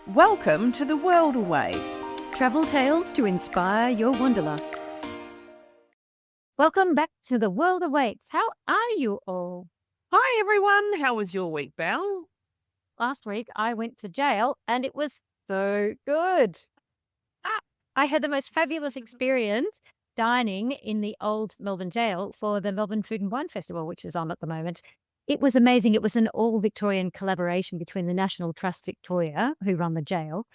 Welcome to the World Awaits. Travel tales to inspire your wanderlust. Welcome back to the World Awaits. How are you all? Hi everyone, how was your week, Belle? Last week I went to jail and it was so good. I had the most fabulous experience dining in the old Melbourne jail for the Melbourne Food and Wine Festival, which is on at the moment. It was amazing. It was an all-Victorian collaboration between the National Trust Victoria, who run the jail,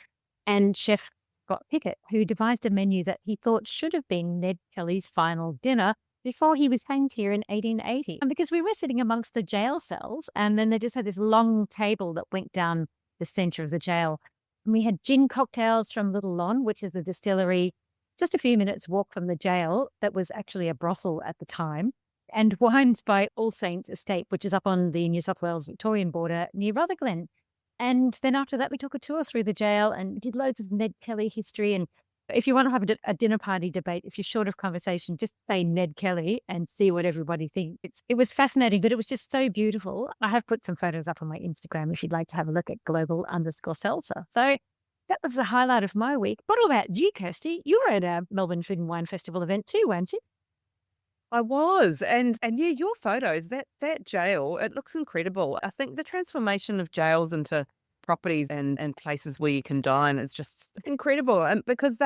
and Chef Scott Pickett, who devised a menu that he thought should have been Ned Kelly's final dinner before he was hanged here in 1880. And because we were sitting amongst the jail cells, and then they just had this long table that went down the centre of the jail. And we had gin cocktails from Little Lon, which is a distillery just a few minutes walk from the jail that was actually a brothel at the time, and wines by All Saints Estate, which is up on the New South Wales Victorian border near Rutherglen. And then after that, we took a tour through the jail and did loads of Ned Kelly history. And if you want to have a dinner party debate, if you're short of conversation, just say Ned Kelly and see what everybody thinks. It was fascinating, but it was just so beautiful. I have put some photos up on my Instagram if you'd like to have a look at global_seltzer. So that was the highlight of my week. What about you, Kirsty? You were at a Melbourne Food and Wine Festival event too, weren't you? I was, and yeah, your photos, that jail, it looks incredible. I think the transformation of jails into properties and places where you can dine is just incredible. And because of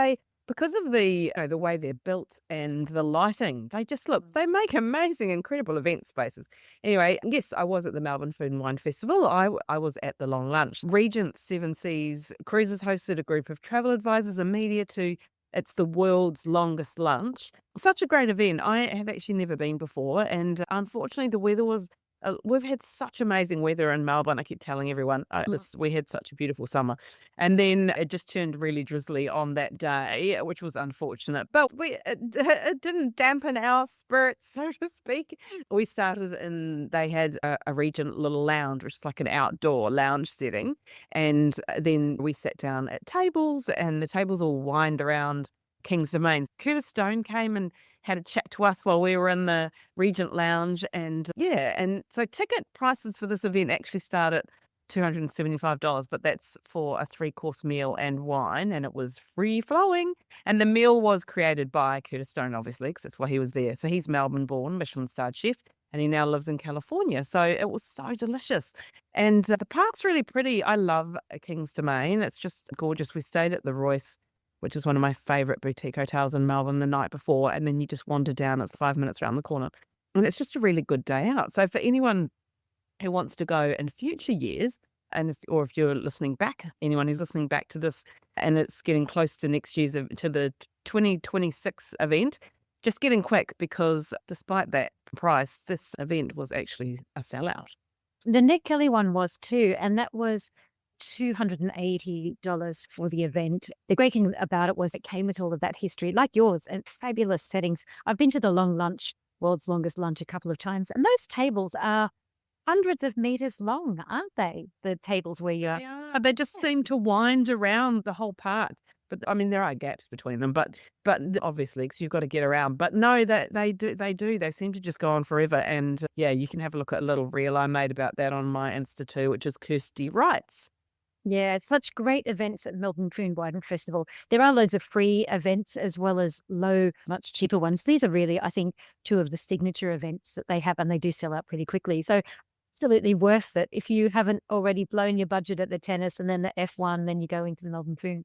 the the way they're built and the lighting, they make amazing, incredible event spaces. Anyway, yes, I was at the Melbourne Food and Wine Festival. I was at the long lunch. Regent Seven Seas Cruises hosted a group of travel advisors and media to it's the world's longest lunch. Such a great event. I have actually never been before. And unfortunately, the weather was, we've had such amazing weather in Melbourne. I keep telling everyone we had such a beautiful summer. And then it just turned really drizzly on that day, which was unfortunate. But it didn't dampen our spirits, so to speak. We started they had a Regent little lounge, which is like an outdoor lounge setting. And then we sat down at tables, and the tables all wind around King's Domain. Curtis Stone came and had a chat to us while we were in the Regent Lounge. And so ticket prices for this event actually start at $275, but that's for a 3-course meal and wine, and it was free flowing. And the meal was created by Curtis Stone, obviously, because that's why he was there. So he's Melbourne-born, Michelin-starred chef, and he now lives in California. So it was so delicious. And the park's really pretty. I love King's Domain. It's just gorgeous. We stayed at the Royce, which is one of my favourite boutique hotels in Melbourne, the night before, and then you just wander down. It's 5 minutes around the corner. And it's just a really good day out. So for anyone who wants to go in future years, and if you're listening back, anyone who's listening back to this, and it's getting close to next year's, to the 2026 event, just get in quick, because despite that price, this event was actually a sellout. The Ned Kelly one was too, and that was $280 for the event. The great thing about it was it came with all of that history, like yours, and fabulous settings. I've been to the long lunch, world's longest lunch, a couple of times, and those tables are hundreds of meters long, aren't they? The tables where you're... They are. They just seem to wind around the whole park. But I mean, there are gaps between them, but obviously, because you've got to get around. But no, that they do. They seem to just go on forever. And yeah, you can have a look at a little reel I made about that on my Insta too, which is Kirsty Wrights. Yeah, it's such great events at Melbourne Food and Wine Festival. There are loads of free events as well as low, much cheaper ones. These are really, I think, two of the signature events that they have, and they do sell out pretty quickly. So absolutely worth it. If you haven't already blown your budget at the tennis and then the F1, then you go into the Melbourne Food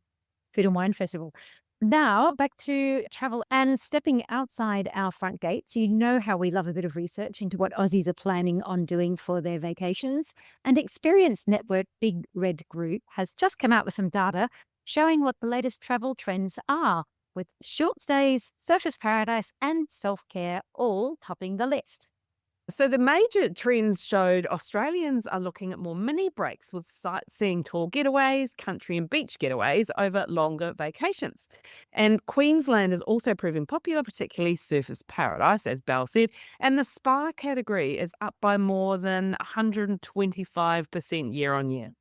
and Wine Festival. Now, back to travel and stepping outside our front gates. You know how we love a bit of research into what Aussies are planning on doing for their vacations. And Experience Network Big Red Group has just come out with some data showing what the latest travel trends are, with short stays, surfers paradise, and self-care all topping the list. So the major trends showed Australians are looking at more mini breaks, with sightseeing tour getaways, country and beach getaways over longer vacations. And Queensland is also proving popular, particularly Surfers Paradise, as Belle said, and the spa category is up by more than 125% year on year.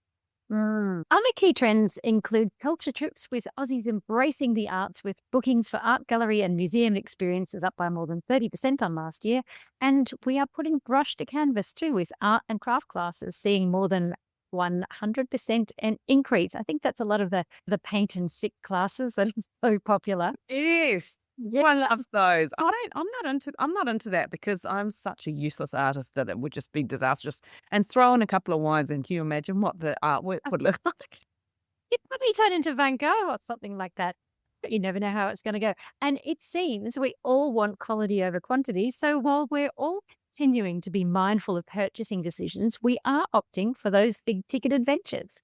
Other key trends include culture trips, with Aussies embracing the arts, with bookings for art gallery and museum experiences up by more than 30% on last year. And we are putting brush to canvas too, with art and craft classes seeing more than 100% an increase. I think that's a lot of the paint and stick classes that is so popular. Yes. Yeah. Oh, I love those. I'm not into that because I'm such a useless artist that it would just be disastrous. And throw in a couple of wines and can you imagine what the artwork would look like? It probably turn into Van Gogh or something like that. But you never know how it's going to go. And it seems we all want quality over quantity. So while we're all continuing to be mindful of purchasing decisions, we are opting for those big ticket adventures.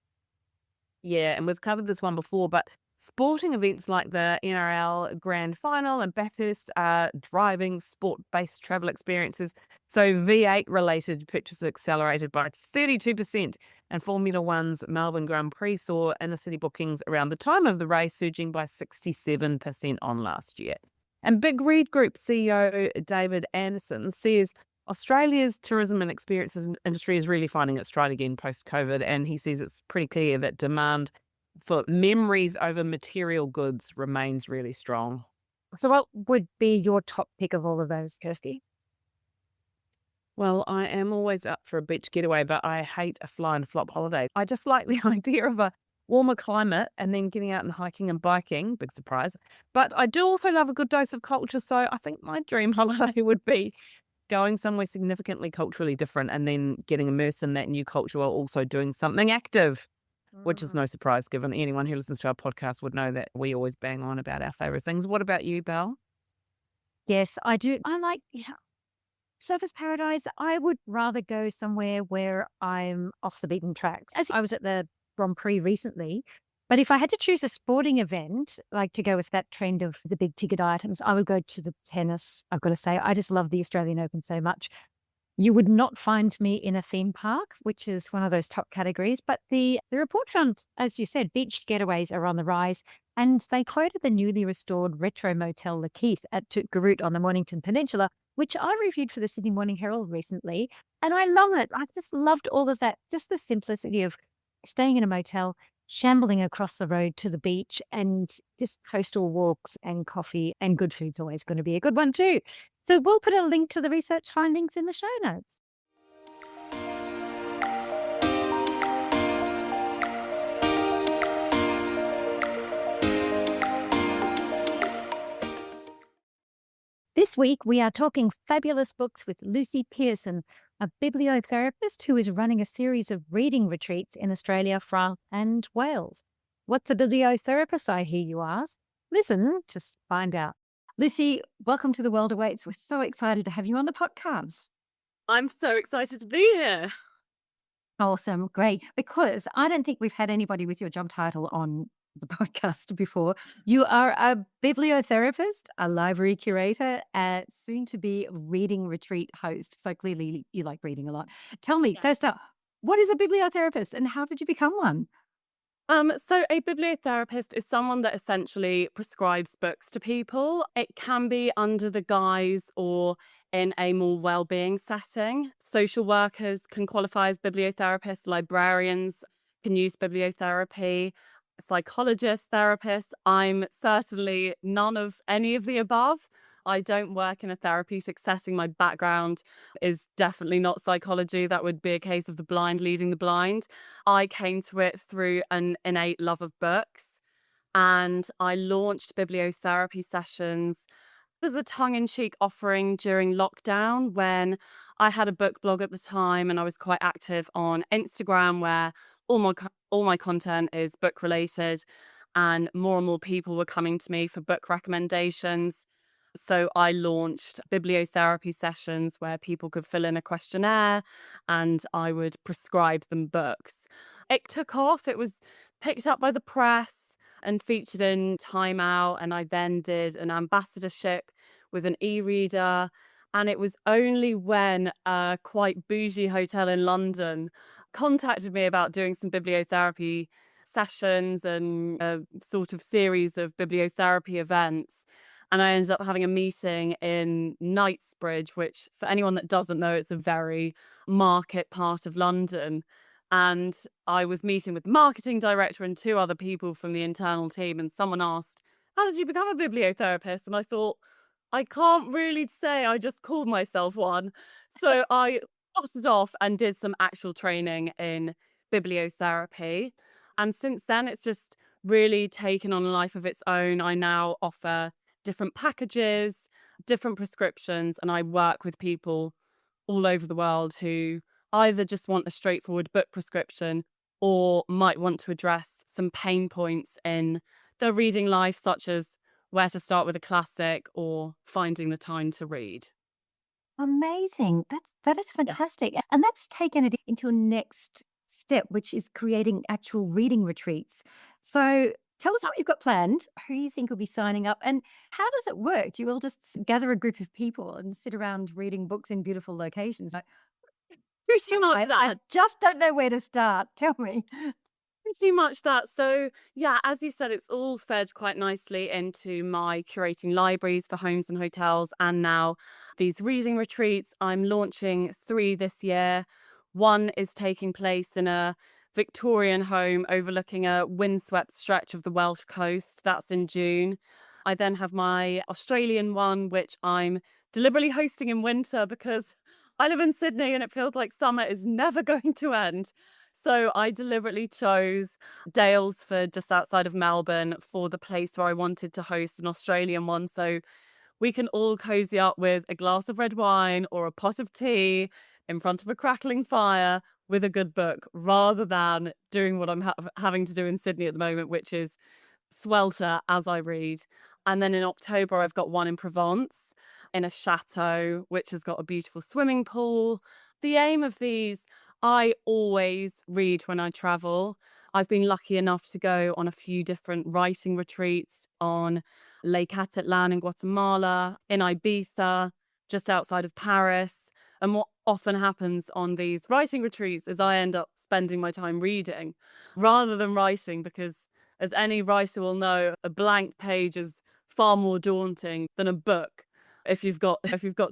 Yeah, and we've covered this one before, but sporting events like the NRL Grand Final and Bathurst are driving sport-based travel experiences. So V8 related purchases accelerated by 32%, and Formula One's Melbourne Grand Prix saw inner city bookings around the time of the race surging by 67% on last year. And Big Read Group CEO David Anderson says Australia's tourism and experiences industry is really finding its stride again post-COVID, and he says it's pretty clear that demand for memories over material goods remains really strong. So what would be your top pick of all of those, Kirsty? Well, I am always up for a beach getaway, but I hate a fly and flop holiday. I just like the idea of a warmer climate and then getting out and hiking and biking. Big surprise. But I do also love a good dose of culture. So I think my dream holiday would be going somewhere significantly culturally different and then getting immersed in that new culture while also doing something active, which is no surprise given anyone who listens to our podcast would know that we always bang on about our favorite things. What about you, Belle? Yes, I do. I like Surface Paradise. I would rather go somewhere where I'm off the beaten tracks. As I was at the Grand Prix recently, but if I had to choose a sporting event, like to go with that trend of the big ticket items, I would go to the tennis. I've got to say, I just love the Australian Open so much. You would not find me in a theme park, which is one of those top categories. But the report found, as you said, beach getaways are on the rise. And they quoted the newly restored retro motel Le Keith at Tootgaroot on the Mornington Peninsula, which I reviewed for the Sydney Morning Herald recently. And I love it. I just loved all of that. Just the simplicity of staying in a motel, shambling across the road to the beach, and just coastal walks and coffee, and good food's always going to be a good one too. So we'll put a link to the research findings in the show notes. This week, we are talking fabulous books with Lucy Pearson, a bibliotherapist who is running a series of reading retreats in Australia, France, and Wales. What's a bibliotherapist, I hear you ask? Listen to find out. Lucy, welcome to The World Awaits. We're so excited to have you on the podcast. I'm so excited to be here. Awesome. Great. Because I don't think we've had anybody with your job title on the podcast before. You are a bibliotherapist, a library curator, a soon to be reading retreat host. So clearly you like reading a lot. Tell me, first up, what is a bibliotherapist and how did you become one? So a bibliotherapist is someone that essentially prescribes books to people. It can be under the guise or in a more well-being setting. Social workers can qualify as bibliotherapists, librarians can use bibliotherapy, psychologists, therapists. I'm certainly none of any of the above. I don't work in a therapeutic setting. My background is definitely not psychology. That would be a case of the blind leading the blind. I came to it through an innate love of books, and I launched bibliotherapy sessions as a tongue-in-cheek offering during lockdown when I had a book blog at the time, and I was quite active on Instagram where all my content is book related, and more people were coming to me for book recommendations. So I launched bibliotherapy sessions where people could fill in a questionnaire and I would prescribe them books. It took off. It was picked up by the press and featured in Time Out. And I then did an ambassadorship with an e-reader. And it was only when a quite bougie hotel in London contacted me about doing some bibliotherapy sessions and a sort of series of bibliotherapy events. And I ended up having a meeting in Knightsbridge, which for anyone that doesn't know, it's a very market part of London. And I was meeting with the marketing director and two other people from the internal team. And someone asked, how did you become a bibliotherapist? And I thought, I can't really say, I just called myself one. So I started off and did some actual training in bibliotherapy. And since then, it's just really taken on a life of its own. I now offer different packages, different prescriptions, and I work with people all over the world who either just want a straightforward book prescription or might want to address some pain points in their reading life, such as where to start with a classic or finding the time to read. Amazing. That is fantastic. And that's taken it into a next step, which is creating actual reading retreats. So tell us what you've got planned, who you think will be signing up, and how does it work? Do you all just gather a group of people and sit around reading books in beautiful locations? Pretty much I that. just don't know where to start. Tell me. Pretty much that. So, yeah, as you said, it's all fed quite nicely into my curating libraries for homes and hotels, and now these reading retreats. I'm launching 3 this year. One is taking place in a Victorian home overlooking a windswept stretch of the Welsh coast. That's in June. I then have my Australian one, which I'm deliberately hosting in winter because I live in Sydney and it feels like summer is never going to end. So I deliberately chose Dalesford, just outside of Melbourne, for the place where I wanted to host an Australian one. So we can all cozy up with a glass of red wine or a pot of tea in front of a crackling fire with a good book, rather than doing what I'm having to do in Sydney at the moment, which is swelter as I read. And then in October, I've got one in Provence in a chateau, which has got a beautiful swimming pool. The aim of these, I always read when I travel. I've been lucky enough to go on a few different writing retreats on Lake Atitlan in Guatemala, in Ibiza, just outside of Paris. And what often happens on these writing retreats is I end up spending my time reading rather than writing, because as any writer will know, a blank page is far more daunting than a book if you've got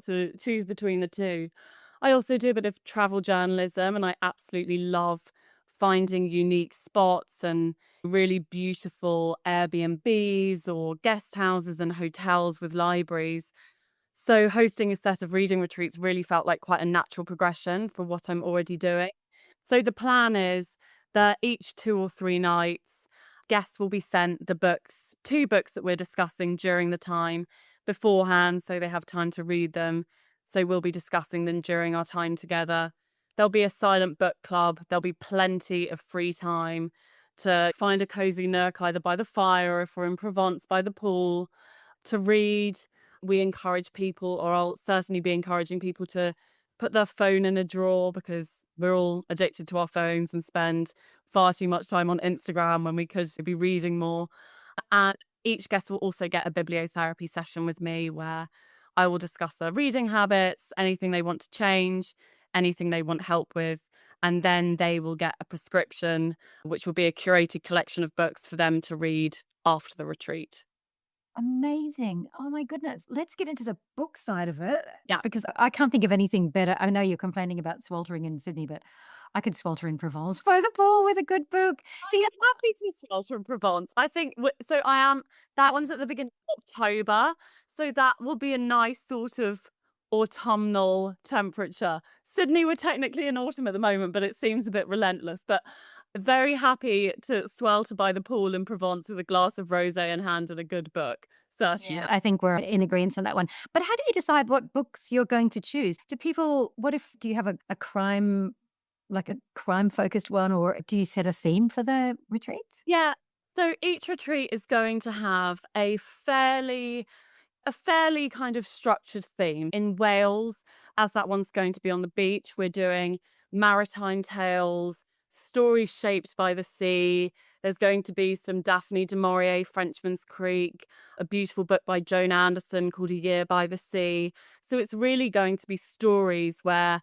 to choose between the two. I also do a bit of travel journalism, and I absolutely love finding unique spots and really beautiful Airbnbs or guest houses and hotels with libraries. So hosting a set of reading retreats really felt like quite a natural progression for what I'm already doing. So the plan is that each 2 or 3 nights, guests will be sent the books, 2 books that we're discussing during the time beforehand, so they have time to read them. So we'll be discussing them during our time together. There'll be a silent book club. There'll be plenty of free time to find a cozy nook, either by the fire or if we're in Provence, by the pool, to read. We encourage people, or I'll certainly be encouraging people, to put their phone in a drawer, because we're all addicted to our phones and spend far too much time on Instagram when we could be reading more. And each guest will also get a bibliotherapy session with me where I will discuss their reading habits, anything they want to change, anything they want help with. And then they will get a prescription, which will be a curated collection of books for them to read after the retreat. Amazing. Oh my goodness. Let's get into the book side of it. Yeah. Because I can't think of anything better. I know you're complaining about sweltering in Sydney, but I could swelter in Provence by the pool with a good book. See, I'm happy to swell from Provence. I think so. I am. That one's at the beginning of October, so that will be a nice sort of autumnal temperature. Sydney, we're technically in autumn at the moment, but it seems a bit relentless. But very happy to swelter by the pool in Provence with a glass of rosé in hand and a good book. Certainly. Yeah, I think we're in agreement on that one. But how do you decide what books you're going to choose? Do you have a crime, like a crime focused one, or do you set a theme for the retreat? Yeah. So each retreat is going to have a fairly kind of structured theme. In Wales, as that one's going to be on the beach, we're doing maritime tales, stories shaped by the sea. There's going to be some Daphne du Maurier, Frenchman's Creek, a beautiful book by Joan Anderson called A Year by the Sea. So it's really going to be stories where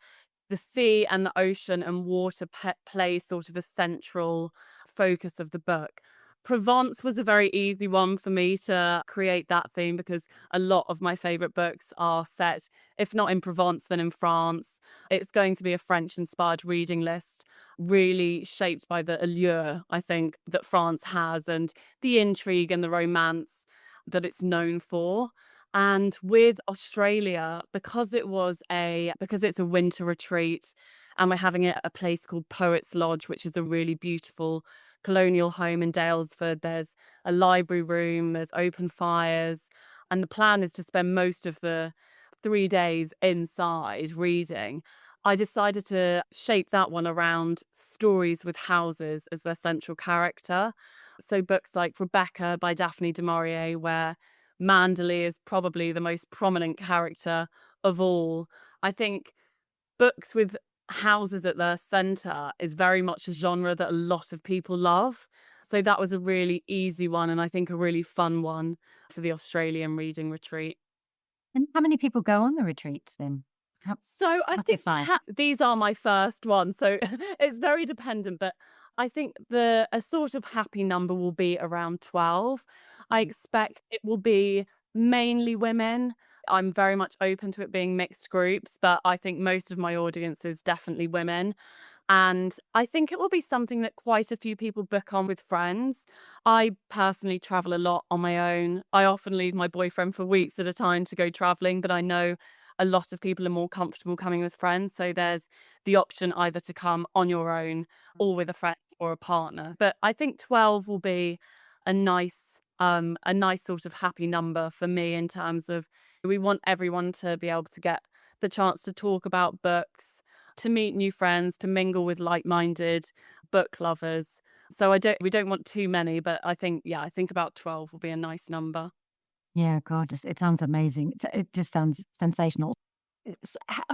the sea and the ocean and water play sort of a central focus of the book. Provence was a very easy one for me to create that theme, because a lot of my favourite books are set, if not in Provence, then in France. It's going to be a French-inspired reading list, really shaped by the allure, I think, that France has, and the intrigue and the romance that it's known for. And with Australia, because it's a winter retreat, and we're having it at a place called Poets Lodge, which is a really beautiful colonial home in Dalesford. There's a library room, there's open fires, and the plan is to spend most of the 3 days inside reading. I decided to shape that one around stories with houses as their central character. So books like Rebecca by Daphne du Maurier, where Manderley is probably the most prominent character of all. I think books with houses at their centre is very much a genre that a lot of people love. So that was a really easy one, and I think a really fun one for the Australian reading retreat. And how many people go on the retreats then? So I What's the think size? these are my first ones, so it's very dependent. But I think a sort of happy number will be around 12. I expect it will be mainly women. I'm very much open to it being mixed groups, but I think most of my audience is definitely women. And I think it will be something that quite a few people book on with friends. I personally travel a lot on my own. I often leave my boyfriend for weeks at a time to go traveling, but I know a lot of people are more comfortable coming with friends. So there's the option either to come on your own or with a friend or a partner. But I think 12 will be a nice sort of happy number for me, in terms of we want everyone to be able to get the chance to talk about books, to meet new friends, to mingle with like-minded book lovers. So we don't want too many, but I think about 12 will be a nice number. Yeah, God, it sounds amazing. It just sounds sensational.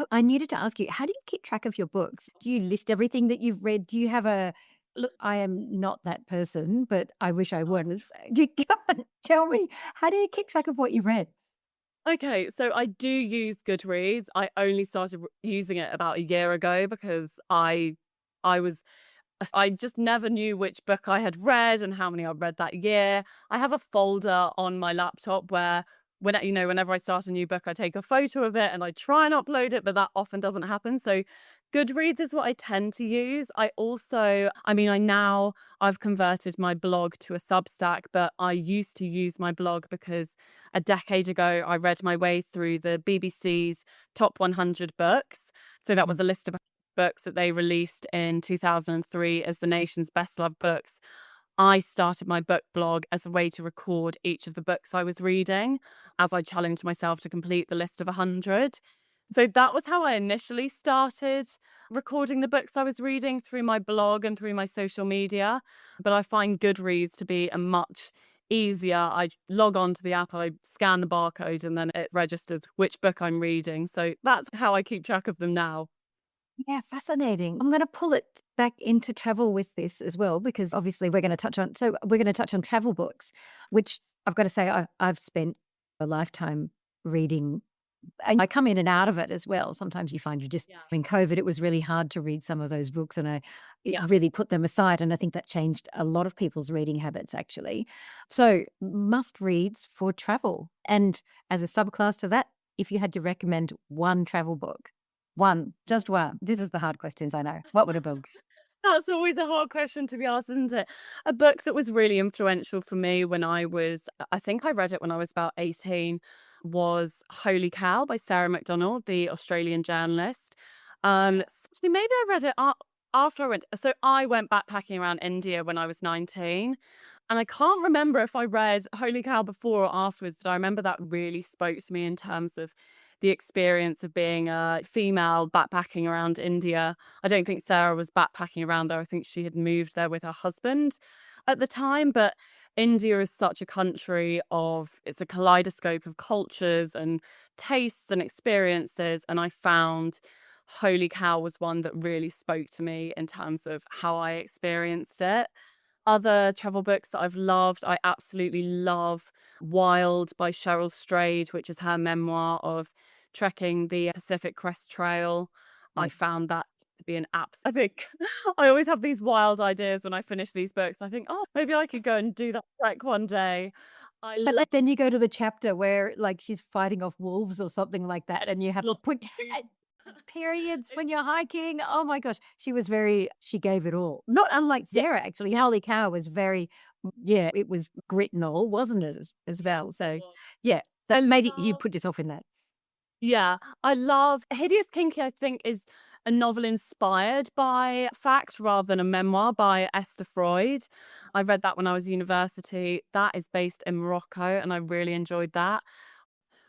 I needed to ask you, how do you keep track of your books? Do you list everything that you've read? Do you have a look? I am not that person, but I wish I was. Do you come and tell me, how do you keep track of what you read? Okay, so I do use Goodreads. I only started using it about a year ago because I was I just never knew which book I had read and how many I'd read that year. I have a folder on my laptop where whenever I start a new book, I take a photo of it and I try and upload it, but that often doesn't happen. So Goodreads is what I tend to use. I've converted my blog to a Substack, but I used to use my blog because a decade ago I read my way through the BBC's top 100 books. So that was a list of books that they released in 2003 as the nation's best loved books. I started my book blog as a way to record each of the books I was reading, as I challenged myself to complete the list of 100. So that was how I initially started recording the books I was reading, through my blog and through my social media. But I find Goodreads to be a much easier. I log on to the app, I scan the barcode, and then it registers which book I'm reading. So that's how I keep track of them now. Yeah, fascinating. I'm going to pull it back into travel with this as well, because obviously we're going to touch on travel books, which I've got to say I've spent a lifetime reading, and I come in and out of it as well. Sometimes you find in COVID, it was really hard to read some of those books, and I really put them aside. And I think that changed a lot of people's reading habits, actually. So must reads for travel. And as a subclass to that, if you had to recommend one travel book, just one. This is the hard questions, I know. What would it be? That's always a hard question to be asked, isn't it? A book that was really influential for me I think I read it when I was about 18, was Holy Cow by Sarah MacDonald, the Australian journalist. Actually, maybe I read it after I went backpacking around India when I was 19. And I can't remember if I read Holy Cow before or afterwards, but I remember that really spoke to me in terms of the experience of being a female backpacking around India. I don't think Sarah was backpacking around there. I think she had moved there with her husband at the time. But India is such a country it's a kaleidoscope of cultures and tastes and experiences. And I found Holy Cow was one that really spoke to me in terms of how I experienced it. Other travel books that I've loved, I absolutely love Wild by Sheryl Strayed, which is her memoir of trekking the Pacific Crest Trail. I found that to be I think I always have these wild ideas when I finish these books. I think, oh, maybe I could go and do that trek one day. But then you go to the chapter where she's fighting off wolves or something like that, and you have to put periods when you're hiking. Oh my gosh, she gave it all. Not unlike Sarah, actually. Holy Cow was it was grit and all, wasn't it, as well? So, yeah. So maybe you put yourself in that. Yeah, I love Hideous Kinky, I think, is a novel inspired by fact rather than a memoir by Esther Freud. I read that when I was at university. That is based in Morocco, and I really enjoyed that.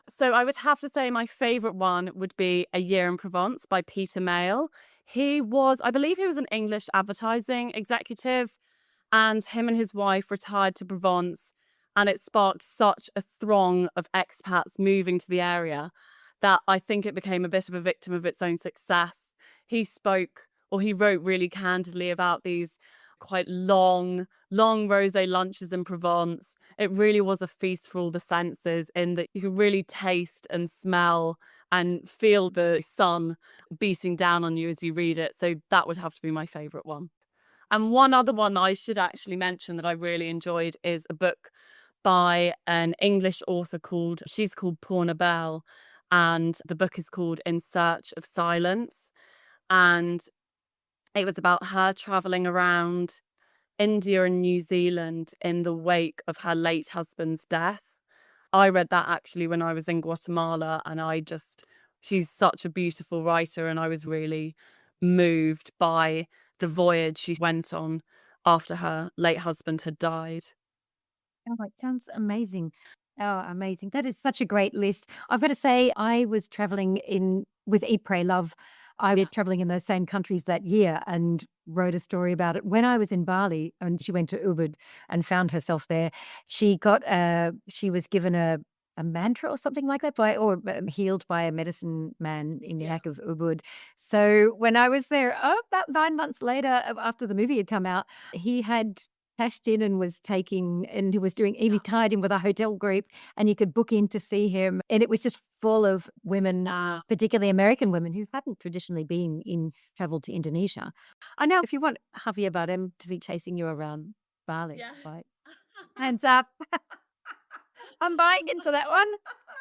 So I would have to say my favourite one would be A Year in Provence by Peter Mayle. I believe he was an English advertising executive, and him and his wife retired to Provence, and it sparked such a throng of expats moving to the area that I think it became a bit of a victim of its own success. He wrote really candidly about these quite long rosé lunches in Provence. It really was a feast for all the senses, in that you could really taste and smell and feel the sun beating down on you as you read it. So that would have to be my favourite one. And one other one I should actually mention that I really enjoyed is a book by an English author she's called Poorna Belle, and the book is called In Search of Silence. And it was about her travelling around India and New Zealand in the wake of her late husband's death. I read that actually when I was in Guatemala, and she's such a beautiful writer, and I was really moved by the voyage she went on after her late husband had died. Oh, it sounds amazing. Oh, amazing. That is such a great list. I've got to say, I was traveling with Eat, Pray, Love. I was traveling in those same countries that year and wrote a story about it. When I was in Bali and she went to Ubud and found herself there, she was given a mantra or something like that healed by a medicine man in the Yak of Ubud. So when I was there, about 9 months later, after the movie had come out, he had cashed in and was he was tied in with a hotel group, and you could book in to see him. And it was just full of women, particularly American women who hadn't traditionally traveled to Indonesia. I know if you want Javier Bardem to be chasing you around Bali, Yes. like, hands up. I'm buying into that one.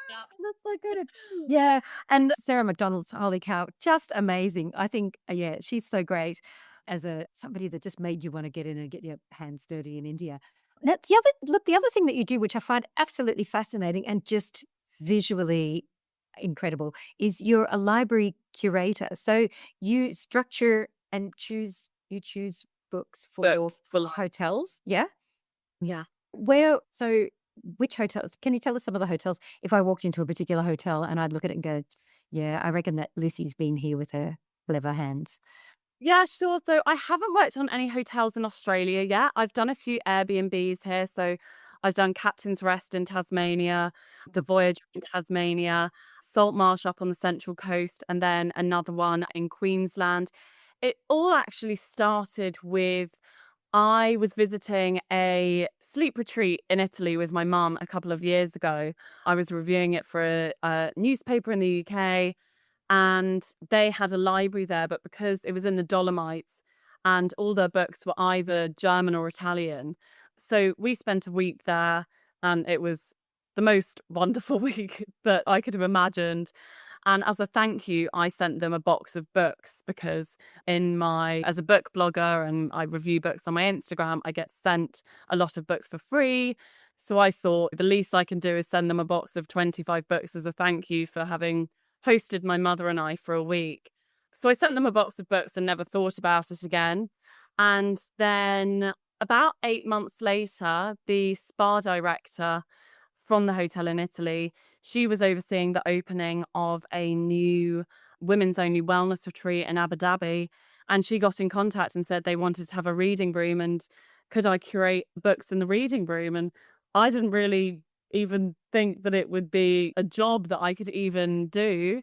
Yeah. That's so good. Yeah. And Sarah MacDonald's, holy cow, just amazing. I think, she's so great as somebody that just made you want to get in and get your hands dirty in India. Now, the other thing that you do, which I find absolutely fascinating and just visually incredible, is you're a library curator. So you structure and choose books for your Books for hotels. Yeah. Yeah. Which hotels? Can you tell us some of the hotels? If I walked into a particular hotel and I'd look at it and go, yeah, I reckon that Lucy's been here with her clever hands. Yeah, sure. So I haven't worked on any hotels in Australia yet. I've done a few Airbnbs here. So I've done Captain's Rest in Tasmania, the Voyager in Tasmania, Saltmarsh up on the Central Coast, and then another one in Queensland. It all actually started with I was visiting a sleep retreat in Italy with my mum a couple of years ago. I was reviewing it for a newspaper in the UK, and they had a library there, but because it was in the Dolomites and all their books were either German or Italian, so we spent a week there, and it was the most wonderful week that I could have imagined. And as a thank you, I sent them a box of books because as a book blogger and I review books on my Instagram, I get sent a lot of books for free. So I thought the least I can do is send them a box of 25 books as a thank you for having hosted my mother and I for a week. So I sent them a box of books and never thought about it again. And then about 8 months later, the spa director from the hotel in Italy, she was overseeing the opening of a new women's only wellness retreat in Abu Dhabi. And she got in contact and said they wanted to have a reading room and could I curate books in the reading room? And I didn't really even think that it would be a job that I could even do,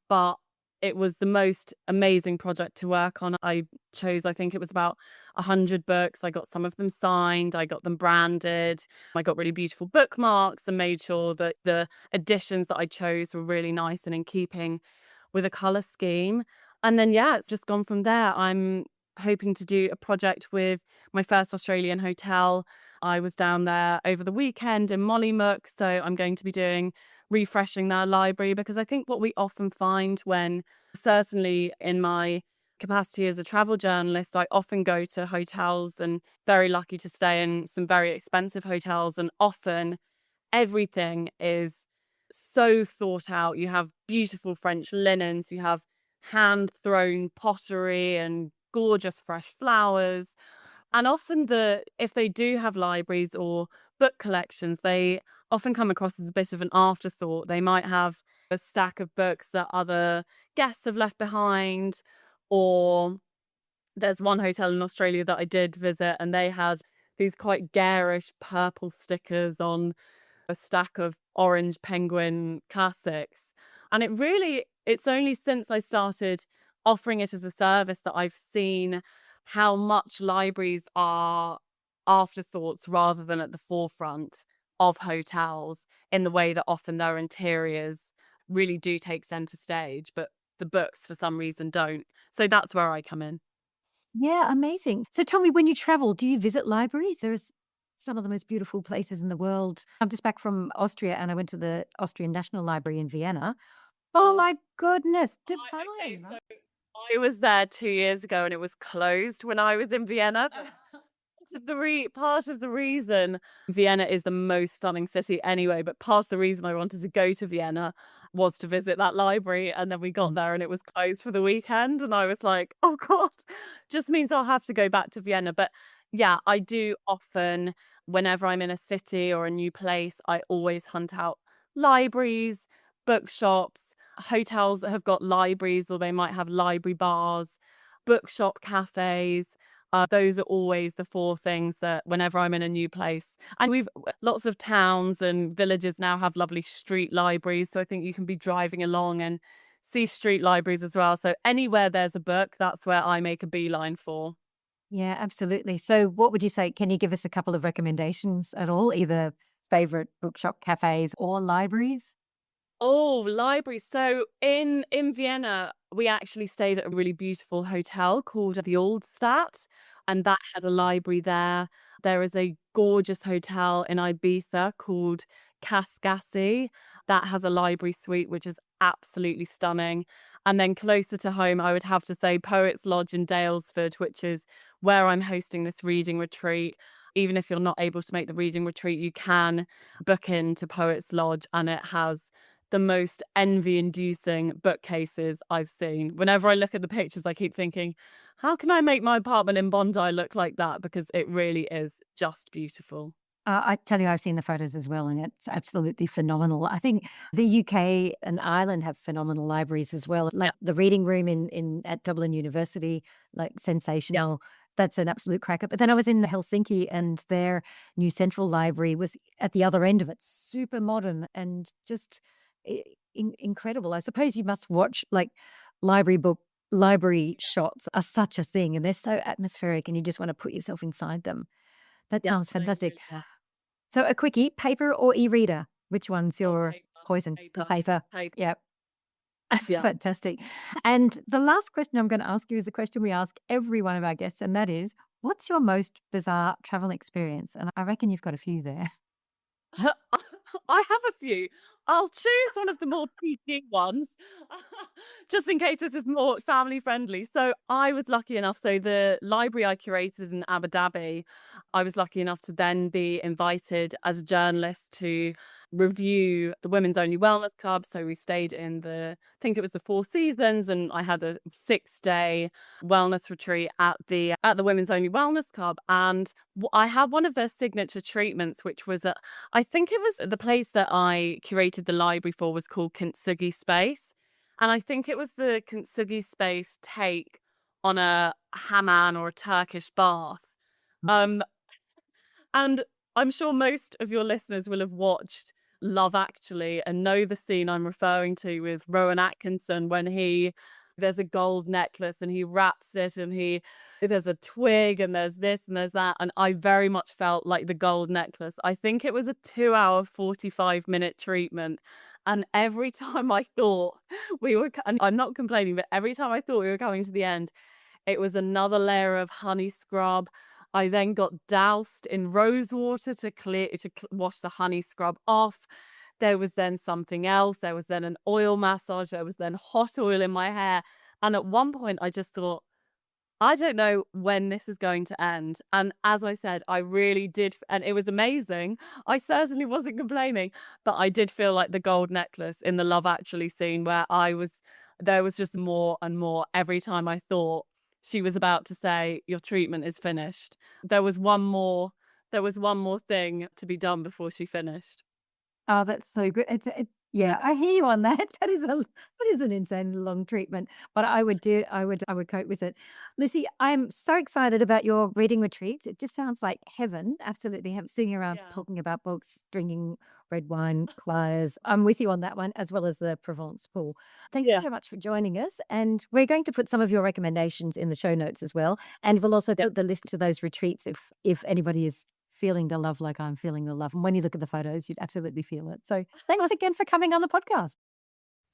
but it was the most amazing project to work on. I think it was about 100 books. I got some of them signed, I got them branded, I got really beautiful bookmarks and made sure that the editions that I chose were really nice and in keeping with a colour scheme. And then, it's just gone from there. I'm hoping to do a project with my first Australian hotel. I was down there over the weekend in Mollymook, so I'm going to be refreshing their library, because I think what we often find certainly in my capacity as a travel journalist, I often go to hotels and very lucky to stay in some very expensive hotels, and often everything is so thought out. You have beautiful French linens, you have hand-thrown pottery and gorgeous fresh flowers. And often if they do have libraries or book collections, they often come across as a bit of an afterthought. They might have a stack of books that other guests have left behind, or there's one hotel in Australia that I did visit, and they had these quite garish purple stickers on a stack of orange penguin classics. And it's only since I started offering it as a service that I've seen how much libraries are afterthoughts rather than at the forefront of hotels, in the way that often their interiors really do take center stage, but the books for some reason don't. So that's where I come in. Yeah, amazing. So tell me, when you travel, do you visit libraries? There's some of the most beautiful places in the world. I'm just back from Austria and I went to the Austrian National Library in Vienna. Oh my goodness, Okay, divine. so I was there 2 years ago and it was closed when I was in Vienna. Part of the reason Vienna is the most stunning city anyway, but part of the reason I wanted to go to Vienna was to visit that library. And then we got there and it was closed for the weekend. And I was like, oh God, just means I'll have to go back to Vienna. But yeah, I do often, whenever I'm in a city or a new place, I always hunt out libraries, bookshops, hotels that have got libraries, or they might have library bars, bookshop cafes. Those are always the four things that whenever I'm in a new place, and lots of towns and villages now have lovely street libraries. So I think you can be driving along and see street libraries as well. So anywhere there's a book, that's where I make a beeline for. Yeah, absolutely. So what would you say? Can you give us a couple of recommendations at all? Either favorite bookshop cafes or libraries? Oh, libraries. So in Vienna, we actually stayed at a really beautiful hotel called the Stadt, and that had a library there. There is a gorgeous hotel in Ibiza called Cascassi that has a library suite which is absolutely stunning. And then closer to home, I would have to say Poets Lodge in Dalesford, which is where I'm hosting this reading retreat. Even if you're not able to make the reading retreat, you can book into Poets Lodge, and it has the most envy-inducing bookcases I've seen. Whenever I look at the pictures, I keep thinking, how can I make my apartment in Bondi look like that? Because it really is just beautiful. I tell you, I've seen the photos as well, and it's absolutely phenomenal. I think the UK and Ireland have phenomenal libraries as well. Yeah. Like the reading room in at Dublin University, like sensational. That's an absolute cracker. But then I was in Helsinki, and their New Central Library was at the other end of it, super modern and just incredible. I suppose you must watch like library shots are such a thing, and they're so atmospheric, and you just want to put yourself inside them. That Yeah, sounds I fantastic. agree. Yeah. So a quickie, paper or e-reader? Which one's Oh, your poison? paper, Paper. paper. Yep. Yeah. Fantastic. And the last question I'm going to ask you is the question we ask every one of our guests, and that is, what's your most bizarre travel experience? And I reckon you've got a few there. I have a few. I'll choose one of the more PG ones, just in case this is more family friendly. So I was lucky enough. So the library I curated in Abu Dhabi, I was lucky enough to then be invited as a journalist to review the Women's Only Wellness Club. So we stayed in I think it was the Four Seasons, and I had a 6-day wellness retreat at the Women's Only Wellness Club, and I had one of their signature treatments, which was I think it was the place that I curated the library for was called Kintsugi Space. And I think it was the Kintsugi Space take on a hammam or a Turkish bath. Um, and I'm sure most of your listeners will have watched Love Actually and know the scene I'm referring to with Rowan Atkinson when there's a gold necklace and he wraps it, and there's a twig and there's this and there's that. And I very much felt like the gold necklace. I think it was a 2-hour, 45-minute treatment. And every time I thought and I'm not complaining, but every time I thought we were coming to the end, it was another layer of honey scrub. I then got doused in rose water to wash the honey scrub off. There was then something else. There was then an oil massage. There was then hot oil in my hair. And at one point, I just thought, I don't know when this is going to end. And as I said, I really did. And it was amazing. I certainly wasn't complaining, but I did feel like the gold necklace in the Love Actually scene where I was there was just more and more every time I thought she was about to say, your treatment is finished. There was one more thing to be done before she finished. Oh, that's so good. Yeah, I hear you on that. That is an insane long treatment, but I would cope with it. Lucy, I'm so excited about your reading retreat. It just sounds like heaven. Absolutely heaven. Sitting around Yeah. talking about books, drinking red wine, clars. I'm with you on that one, as well as the Provence pool. Thank you Yeah. so much for joining us. And we're going to put some of your recommendations in the show notes as well. And we'll also put the list to those retreats if anybody is feeling the love like I'm feeling the love. And when you look at the photos, you'd absolutely feel it. So thanks again for coming on the podcast.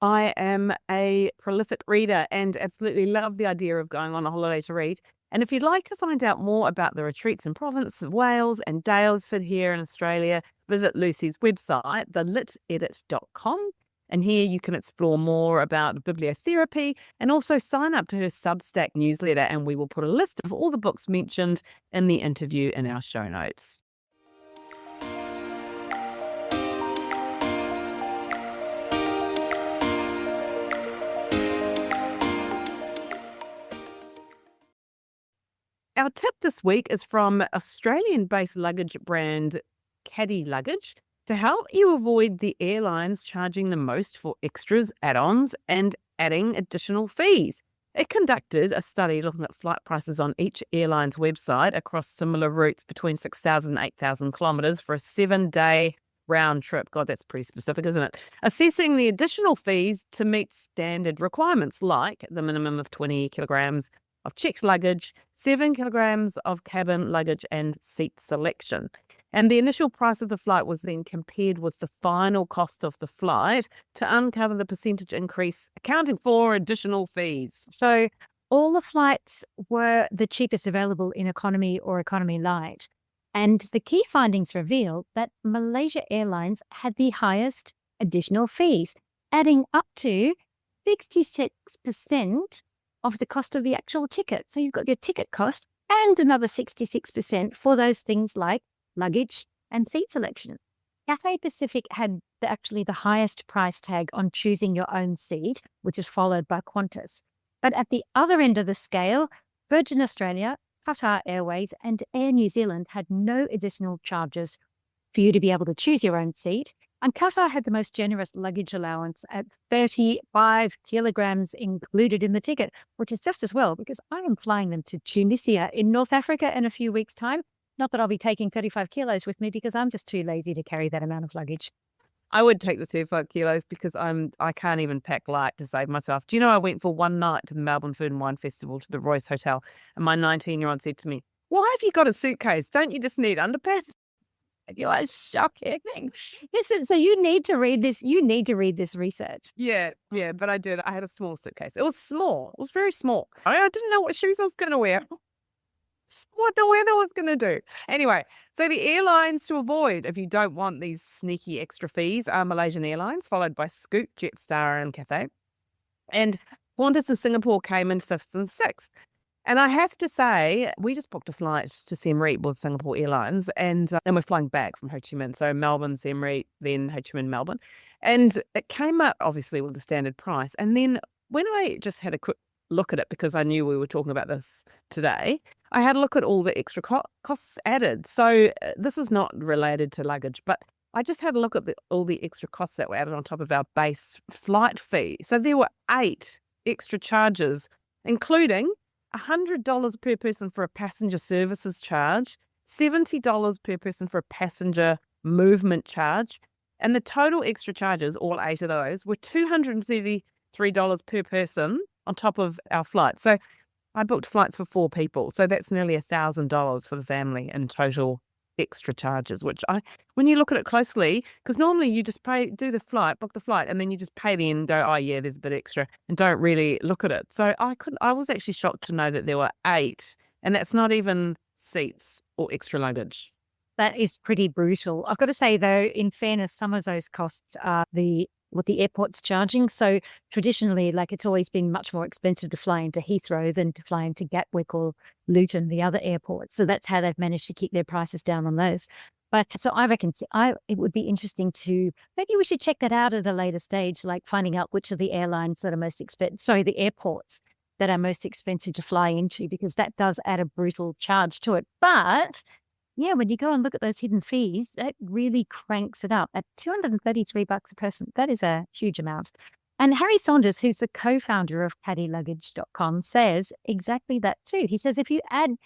I am a prolific reader and absolutely love the idea of going on a holiday to read. And if you'd like to find out more about the retreats in Province of Wales and Daylesford here in Australia, visit Lucy's website, thelitedit.com. And here you can explore more about bibliotherapy and also sign up to her Substack newsletter. And we will put a list of all the books mentioned in the interview in our show notes. Our tip this week is from Australian-based luggage brand Caddy Luggage to help you avoid the airlines charging the most for extras, add-ons, and adding additional fees. It conducted a study looking at flight prices on each airline's website across similar routes between 6,000 and 8,000 kilometres for a 7-day round trip. God, that's pretty specific, isn't it? Assessing the additional fees to meet standard requirements like the minimum of 20 kilograms of checked luggage, 7 kilograms of cabin luggage and seat selection. And the initial price of the flight was then compared with the final cost of the flight to uncover the percentage increase, accounting for additional fees. So all the flights were the cheapest available in economy or economy light. And the key findings revealed that Malaysia Airlines had the highest additional fees, adding up to 66% of the cost of the actual ticket. So you've got your ticket cost and another 66% for those things like luggage and seat selection. Cathay Pacific had actually the highest price tag on choosing your own seat, which is followed by Qantas. But at the other end of the scale, Virgin Australia, Qatar Airways and Air New Zealand had no additional charges for you to be able to choose your own seat. And Qatar had the most generous luggage allowance at 35 kilograms included in the ticket, which is just as well because I am flying them to Tunisia in North Africa in a few weeks' time. Not that I'll be taking 35 kilos with me because I'm just too lazy to carry that amount of luggage. I would take the 35 kilos because I can't even pack light to save myself. Do you know I went for one night to the Melbourne Food and Wine Festival to the Royce Hotel and my 19-year-old said to me, "Why have you got a suitcase? Don't you just need underpants?" You are shocking. Listen, so you need to read this. You need to read this research. Yeah, but I did. I had a small suitcase. It was small. It was very small. I didn't know what shoes I was going to wear. What the weather was going to do. Anyway, so the airlines to avoid if you don't want these sneaky extra fees are Malaysian Airlines, followed by Scoot, Jetstar and Cathay. And Qantas and Singapore came in 5th and 6th. And I have to say, we just booked a flight to Siem Reap with Singapore Airlines and we're flying back from Ho Chi Minh. So Melbourne, Siem Reap, then Ho Chi Minh, Melbourne. And it came up, obviously, with the standard price. And then when I just had a quick look at it, because I knew we were talking about this today, I had a look at all the extra costs added. So this is not related to luggage, but I just had a look at all the extra costs that were added on top of our base flight fee. So there were 8 extra charges, including $100 per person for a passenger services charge, $70 per person for a passenger movement charge, and the total extra charges, all 8 of those, were $233 per person on top of our flight. So I booked flights for 4 people, so that's nearly $1,000 for the family in total extra charges, which when you look at it closely, because normally you just book the flight, and then you just pay the end and go, oh yeah, there's a bit extra, and don't really look at it. So I was actually shocked to know that there were 8, and that's not even seats or extra luggage. That is pretty brutal. I've got to say though, in fairness, some of those costs are what the airport's charging. So traditionally, like it's always been much more expensive to fly into Heathrow than to fly into Gatwick or Luton, the other airports. So that's how they've managed to keep their prices down on those. But so I reckon it would be interesting to, maybe we should check that out at a later stage, like finding out which of the airlines that are most expensive, the airports that are most expensive to fly into, because that does add a brutal charge to it. But yeah, when you go and look at those hidden fees, that really cranks it up at $233 a person. That is a huge amount. And Harry Saunders, who's the co-founder of caddyluggage.com, says exactly that too. He says if you add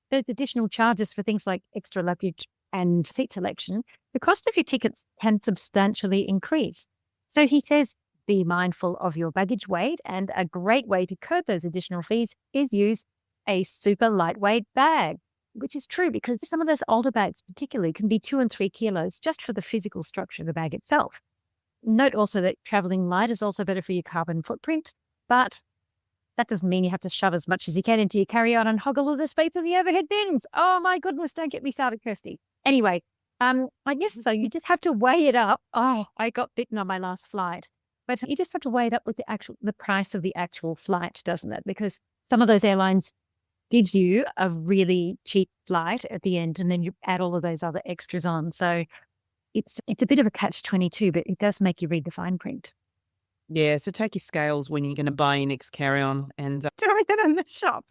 those additional charges for things like extra luggage and seat selection, the cost of your tickets can substantially increase. So he says, be mindful of your baggage weight, and a great way to curb those additional fees is use a super lightweight bag, which is true because some of those older bags particularly can be 2 and 3 kilos just for the physical structure of the bag itself. Note also that traveling light is also better for your carbon footprint, but that doesn't mean you have to shove as much as you can into your carry-on and hog all of the space of the overhead bins. Oh my goodness, don't get me started, Kirsty. Anyway, I guess so. You just have to weigh it up. Oh, I got bitten on my last flight. But you just have to weigh it up with the price of the actual flight, doesn't it? Because some of those airlines gives you a really cheap flight at the end, and then you add all of those other extras on. So it's a bit of a catch-22, but it does make you read the fine print. Yeah, so take your scales when you're going to buy your next carry-on and try that in the shop.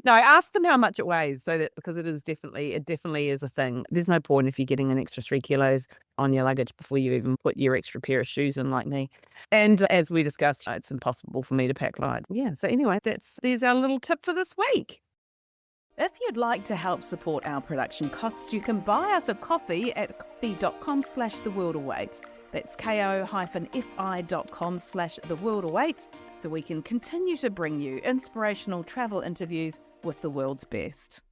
No, ask them how much it weighs, because it definitely is a thing. There's no point if you're getting an extra 3 kilos on your luggage before you even put your extra pair of shoes in, like me. And as we discussed, it's impossible for me to pack light. Yeah, so anyway, there's our little tip for this week. If you'd like to help support our production costs, you can buy us a coffee at coffee.com/theworldawaits. That's ko-fi.com/theworldawaits, so we can continue to bring you inspirational travel interviews with the world's best.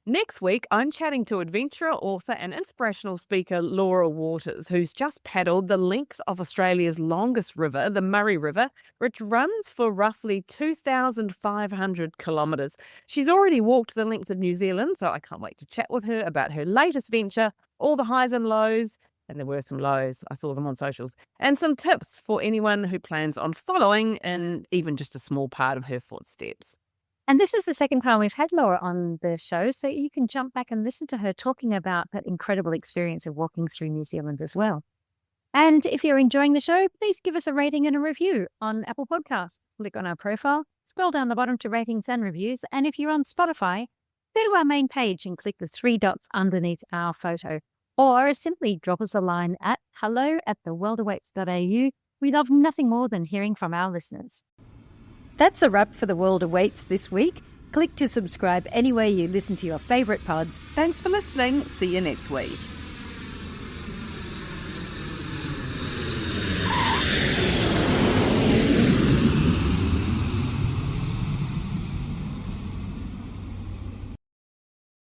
Next week, I'm chatting to adventurer, author and inspirational speaker Laura Waters, who's just paddled the length of Australia's longest river, the Murray River, which runs for roughly 2,500 kilometres. She's already walked the length of New Zealand, so I can't wait to chat with her about her latest venture, all the highs and lows, and there were some lows, I saw them on socials, and some tips for anyone who plans on following in even just a small part of her footsteps. And this is the second time we've had Laura on the show, so you can jump back and listen to her talking about that incredible experience of walking through New Zealand as well. And if you're enjoying the show, please give us a rating and a review on Apple Podcasts. Click on our profile, scroll down the bottom to ratings and reviews, and if you're on Spotify, go to our main page and click the 3 dots underneath our photo, or simply drop us a line at hello@theworldawaits.au. We love nothing more than hearing from our listeners. That's a wrap for The World Awaits this week. Click to subscribe anywhere you listen to your favourite pods. Thanks for listening. See you next week.